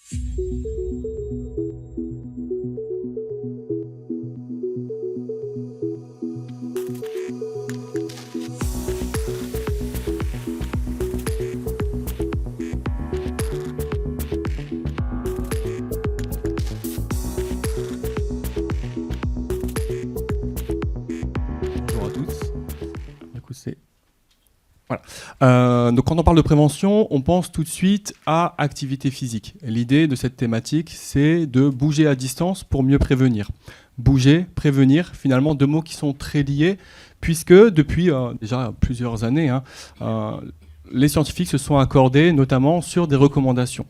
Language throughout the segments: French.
Bonjour à tous. Du coup, voilà. Donc quand on parle de prévention, on pense tout de suite à activité physique. L'idée de cette thématique, c'est de bouger à distance pour mieux prévenir. Bouger, prévenir, finalement deux mots qui sont très liés, puisque depuis déjà plusieurs années, les scientifiques se sont accordés notamment sur des recommandations.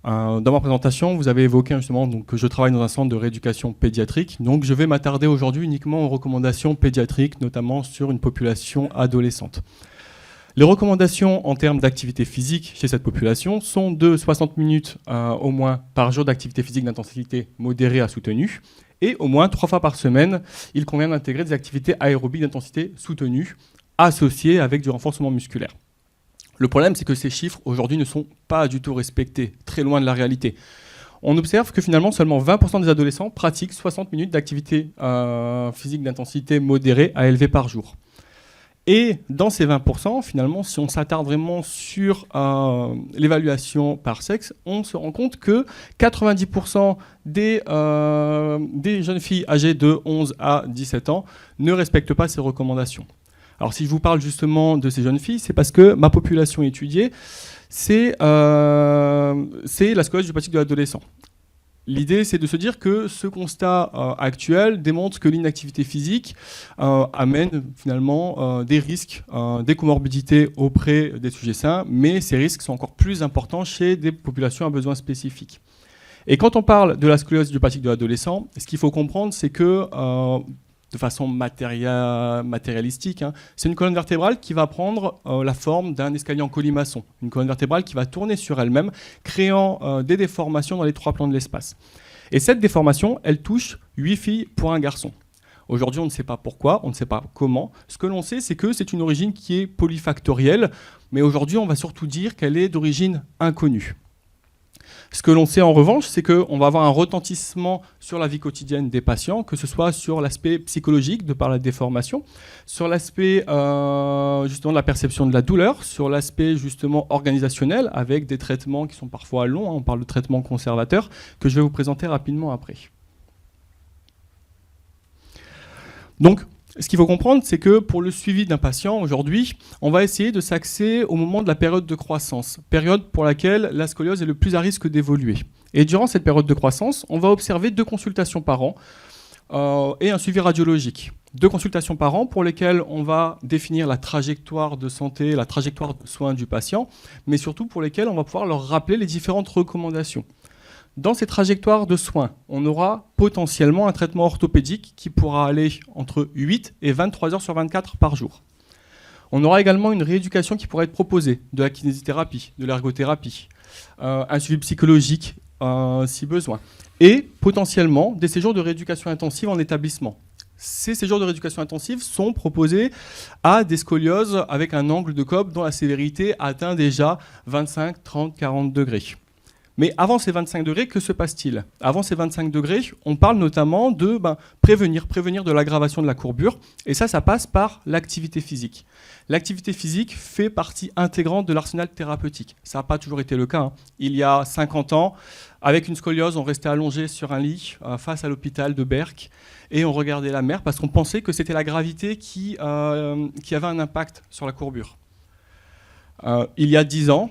Dans ma présentation, vous avez évoqué justement que je travaille dans un centre de rééducation pédiatrique. Donc je vais m'attarder aujourd'hui uniquement aux recommandations pédiatriques, notamment sur une population adolescente. Les recommandations en termes d'activité physique chez cette population sont de 60 minutes au moins par jour d'activité physique d'intensité modérée à soutenue. Et au moins 3 fois par semaine, il convient d'intégrer des activités aérobiques d'intensité soutenue associées avec du renforcement musculaire. Le problème, c'est que ces chiffres, aujourd'hui, ne sont pas du tout respectés, très loin de la réalité. On observe que finalement, seulement 20% des adolescents pratiquent 60 minutes d'activité physique d'intensité modérée à élevée par jour. Et dans ces 20%, finalement, si on s'attarde vraiment sur l'évaluation par sexe, on se rend compte que 90% des jeunes filles âgées de 11 à 17 ans ne respectent pas ces recommandations. Alors si je vous parle justement de ces jeunes filles, c'est parce que ma population étudiée, c'est la scoliose du pratique de l'adolescent. L'idée, c'est de se dire que ce constat actuel démontre que l'inactivité physique amène finalement des risques, des comorbidités auprès des sujets sains, mais ces risques sont encore plus importants chez des populations à besoins spécifiques. Et quand on parle de la scoliose du pratique de l'adolescent, ce qu'il faut comprendre, c'est que de façon matérialistique, c'est une colonne vertébrale qui va prendre la forme d'un escalier en colimaçon. Une colonne vertébrale qui va tourner sur elle-même, créant des déformations dans les 3 plans de l'espace. Et cette déformation, elle touche 8 filles pour un garçon. Aujourd'hui, on ne sait pas pourquoi, on ne sait pas comment. Ce que l'on sait, c'est que c'est une origine qui est polyfactorielle, mais aujourd'hui, on va surtout dire qu'elle est d'origine inconnue. Ce que l'on sait en revanche, c'est qu'on va avoir un retentissement sur la vie quotidienne des patients, que ce soit sur l'aspect psychologique de par la déformation, sur l'aspect justement de la perception de la douleur, sur l'aspect justement organisationnel avec des traitements qui sont parfois longs, on parle de traitements conservateurs, que je vais vous présenter rapidement après. Donc, ce qu'il faut comprendre, c'est que pour le suivi d'un patient, aujourd'hui, on va essayer de s'axer au moment de la période de croissance, période pour laquelle la scoliose est le plus à risque d'évoluer. Et durant cette période de croissance, on va observer 2 consultations par an et un suivi radiologique. 2 consultations par an pour lesquelles on va définir la trajectoire de santé, la trajectoire de soins du patient, mais surtout pour lesquelles on va pouvoir leur rappeler les différentes recommandations. Dans ces trajectoires de soins, on aura potentiellement un traitement orthopédique qui pourra aller entre 8 et 23 heures sur 24 par jour. On aura également une rééducation qui pourra être proposée, de la kinésithérapie, de l'ergothérapie, un suivi psychologique si besoin, et potentiellement des séjours de rééducation intensive en établissement. Ces séjours de rééducation intensive sont proposés à des scolioses avec un angle de Cobb dont la sévérité atteint déjà 25, 30, 40 degrés. Mais avant ces 25 degrés, que se passe-t-il ? Avant ces 25 degrés, on parle notamment de prévenir de l'aggravation de la courbure. Et ça passe par l'activité physique. L'activité physique fait partie intégrante de l'arsenal thérapeutique. Ça n'a pas toujours été le cas. Il y a 50 ans, avec une scoliose, on restait allongé sur un lit face à l'hôpital de Berck et on regardait la mer parce qu'on pensait que c'était la gravité qui avait un impact sur la courbure. Il y a 10 ans,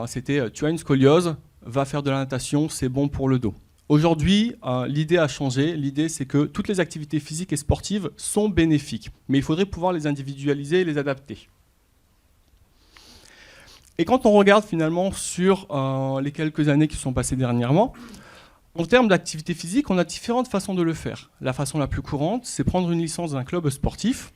c'était tu as une scoliose, va faire de la natation, c'est bon pour le dos. Aujourd'hui, l'idée a changé. L'idée, c'est que toutes les activités physiques et sportives sont bénéfiques, mais il faudrait pouvoir les individualiser et les adapter. Et quand on regarde finalement sur les quelques années qui se sont passées dernièrement, en termes d'activité physique, on a différentes façons de le faire. La façon la plus courante, c'est prendre une licence d'un club sportif,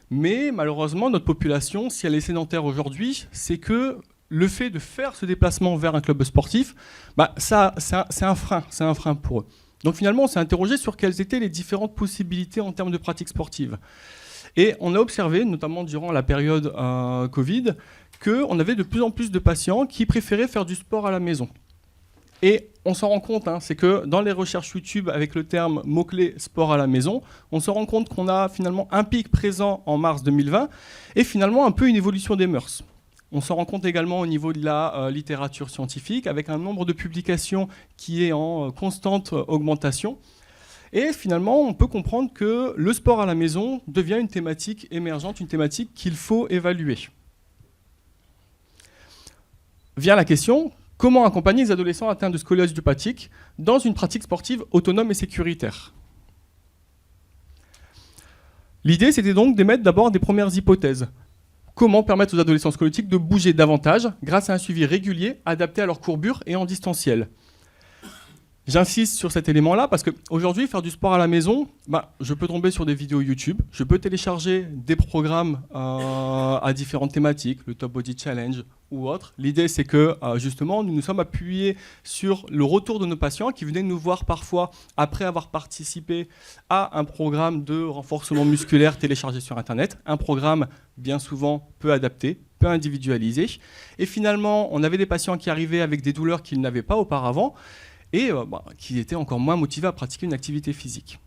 mais malheureusement, notre population, si elle est sédentaire aujourd'hui, c'est que le fait de faire ce déplacement vers un club sportif, c'est un frein pour eux. Donc finalement, on s'est interrogé sur quelles étaient les différentes possibilités en termes de pratique sportive. Et on a observé, notamment durant la période Covid, qu'on avait de plus en plus de patients qui préféraient faire du sport à la maison. Et on s'en rend compte, c'est que dans les recherches YouTube avec le terme mot-clé sport à la maison, on se rend compte qu'on a finalement un pic présent en mars 2020 et finalement un peu une évolution des mœurs. On s'en rend compte également au niveau de la littérature scientifique avec un nombre de publications qui est en constante augmentation. Et finalement, on peut comprendre que le sport à la maison devient une thématique émergente, une thématique qu'il faut évaluer. Vient la question, comment accompagner les adolescents atteints de scoliose idiopathique dans une pratique sportive autonome et sécuritaire? L'idée, c'était donc d'émettre d'abord des premières hypothèses. Comment permettre aux adolescents scoliotiques de bouger davantage grâce à un suivi régulier, adapté à leur courbure et en distanciel? J'insiste sur cet élément-là parce qu'aujourd'hui, faire du sport à la maison, je peux tomber sur des vidéos YouTube, je peux télécharger des programmes à différentes thématiques, le Top Body Challenge ou autre. L'idée, c'est que justement, nous nous sommes appuyés sur le retour de nos patients qui venaient nous voir parfois après avoir participé à un programme de renforcement musculaire téléchargé sur Internet, un programme bien souvent peu adapté, peu individualisé. Et finalement, on avait des patients qui arrivaient avec des douleurs qu'ils n'avaient pas auparavant, et qui étaient encore moins motivés à pratiquer une activité physique.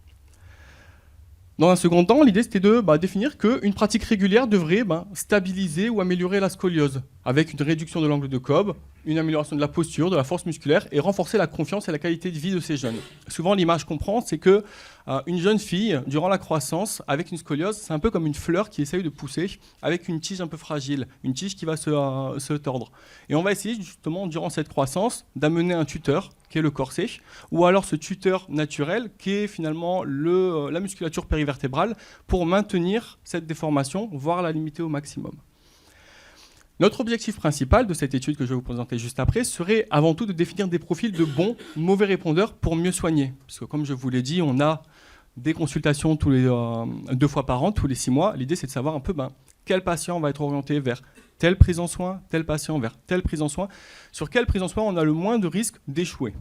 Dans un second temps, l'idée c'était de définir qu'une pratique régulière devrait stabiliser ou améliorer la scoliose, avec une réduction de l'angle de Cobb, une amélioration de la posture, de la force musculaire, et renforcer la confiance et la qualité de vie de ces jeunes. Souvent, l'image qu'on prend, c'est que une jeune fille, durant la croissance, avec une scoliose, c'est un peu comme une fleur qui essaye de pousser, avec une tige un peu fragile, une tige qui va se tordre. Et on va essayer justement, durant cette croissance, d'amener un tuteur, qui est le corset, ou alors ce tuteur naturel, qui est finalement la musculature périvertébrale, pour maintenir cette déformation, voire la limiter au maximum. Notre objectif principal de cette étude que je vais vous présenter juste après serait avant tout de définir des profils de bons, mauvais répondeurs pour mieux soigner. Parce que comme je vous l'ai dit, on a des consultations 2 fois par an, tous les 6 mois. L'idée, c'est de savoir un peu quel patient va être orienté vers telle prise en soin, tel patient vers telle prise en soin, sur quelle prise en soin on a le moins de risques d'échouer.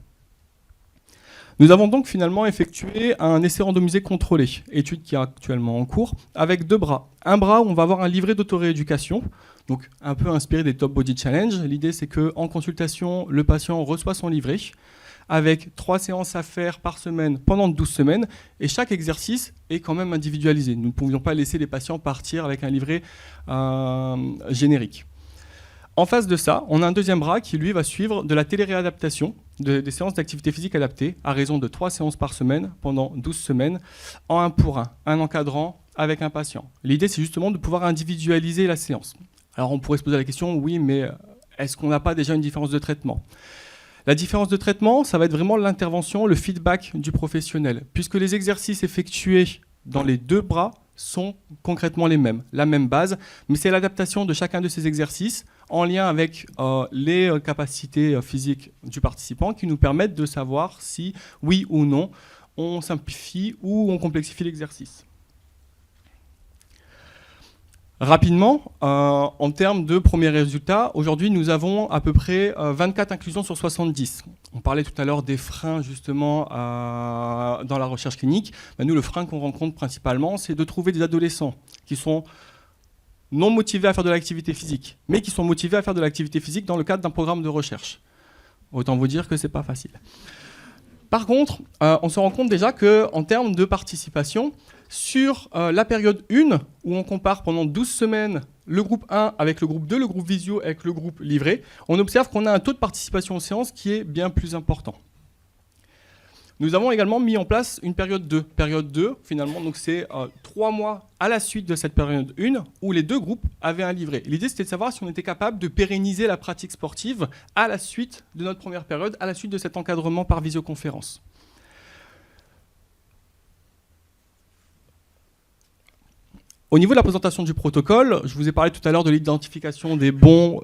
Nous avons donc finalement effectué un essai randomisé contrôlé, étude qui est actuellement en cours, avec 2 bras. Un bras où on va avoir un livret d'autorééducation, donc un peu inspiré des Top Body Challenge. L'idée, c'est qu'en consultation, le patient reçoit son livret avec 3 séances à faire par semaine pendant 12 semaines, et chaque exercice est quand même individualisé. Nous ne pouvions pas laisser les patients partir avec un livret générique. En face de ça, on a un deuxième bras qui, lui, va suivre de la téléréadaptation, des séances d'activité physique adaptée, à raison de 3 séances par semaine pendant 12 semaines, en 1 pour 1, un encadrant avec un patient. L'idée, c'est justement de pouvoir individualiser la séance. Alors, on pourrait se poser la question, oui, mais est-ce qu'on n'a pas déjà une différence de traitement ? La différence de traitement, ça va être vraiment l'intervention, le feedback du professionnel, puisque les exercices effectués dans les 2 bras sont concrètement les mêmes, la même base, mais c'est l'adaptation de chacun de ces exercices en lien avec les capacités physiques du participant qui nous permettent de savoir si, oui ou non, on simplifie ou on complexifie l'exercice. Rapidement, en termes de premiers résultats, aujourd'hui nous avons à peu près 24 inclusions sur 70. On parlait tout à l'heure des freins justement dans la recherche clinique. Nous, le frein qu'on rencontre principalement, c'est de trouver des adolescents qui sont non motivés à faire de l'activité physique, mais qui sont motivés à faire de l'activité physique dans le cadre d'un programme de recherche. Autant vous dire que ce n'est pas facile. Par contre, on se rend compte déjà qu'en termes de participation, sur la période 1, où on compare pendant 12 semaines le groupe 1 avec le groupe 2, le groupe visio avec le groupe livré, on observe qu'on a un taux de participation aux séances qui est bien plus important. Nous avons également mis en place une période 2. Période 2, finalement, donc c'est 3 mois à la suite de cette période 1, où les 2 groupes avaient un livret. L'idée, c'était de savoir si on était capable de pérenniser la pratique sportive à la suite de notre première période, à la suite de cet encadrement par visioconférence. Au niveau de la présentation du protocole, je vous ai parlé tout à l'heure de l'identification des bons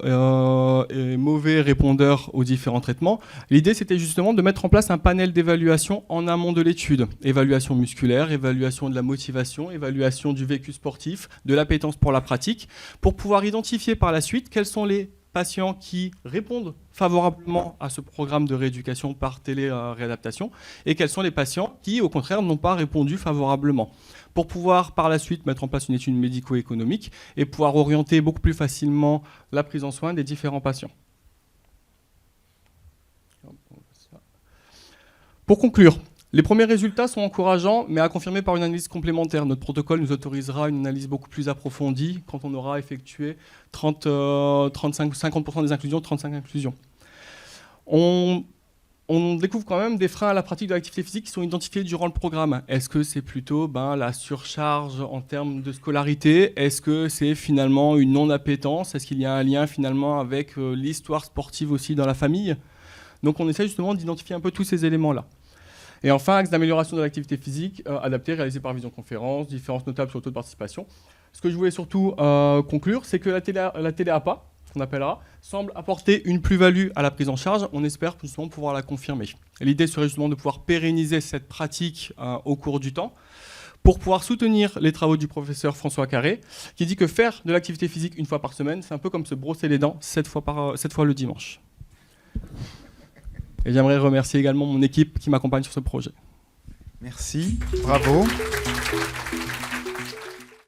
et mauvais répondeurs aux différents traitements. L'idée, c'était justement de mettre en place un panel d'évaluation en amont de l'étude. Évaluation musculaire, évaluation de la motivation, évaluation du vécu sportif, de l'appétence pour la pratique, pour pouvoir identifier par la suite quels sont les patients qui répondent favorablement à ce programme de rééducation par télé-réadaptation et quels sont les patients qui, au contraire, n'ont pas répondu favorablement, pour pouvoir par la suite mettre en place une étude médico-économique et pouvoir orienter beaucoup plus facilement la prise en soin des différents patients. Pour conclure, les premiers résultats sont encourageants, mais à confirmer par une analyse complémentaire. Notre protocole nous autorisera une analyse beaucoup plus approfondie quand on aura effectué 50% des inclusions, 35 inclusions. On découvre quand même des freins à la pratique de l'activité physique qui sont identifiés durant le programme. Est-ce que c'est plutôt la surcharge en termes de scolarité? Est-ce que c'est finalement une non-appétence? Est-ce qu'il y a un lien finalement avec l'histoire sportive aussi dans la famille? Donc on essaie justement d'identifier un peu tous ces éléments-là. Et enfin, axe d'amélioration de l'activité physique adaptée, réalisée par visioconférence, différences notables sur le taux de participation. Ce que je voulais surtout conclure, c'est que la téléAPA, ce qu'on appellera, semble apporter une plus-value à la prise en charge. On espère justement pouvoir la confirmer. L'idée serait justement de pouvoir pérenniser cette pratique au cours du temps pour pouvoir soutenir les travaux du professeur François Carré, qui dit que faire de l'activité physique une fois par semaine, c'est un peu comme se brosser les dents 7 fois le dimanche. Et j'aimerais remercier également mon équipe qui m'accompagne sur ce projet. Merci, bravo.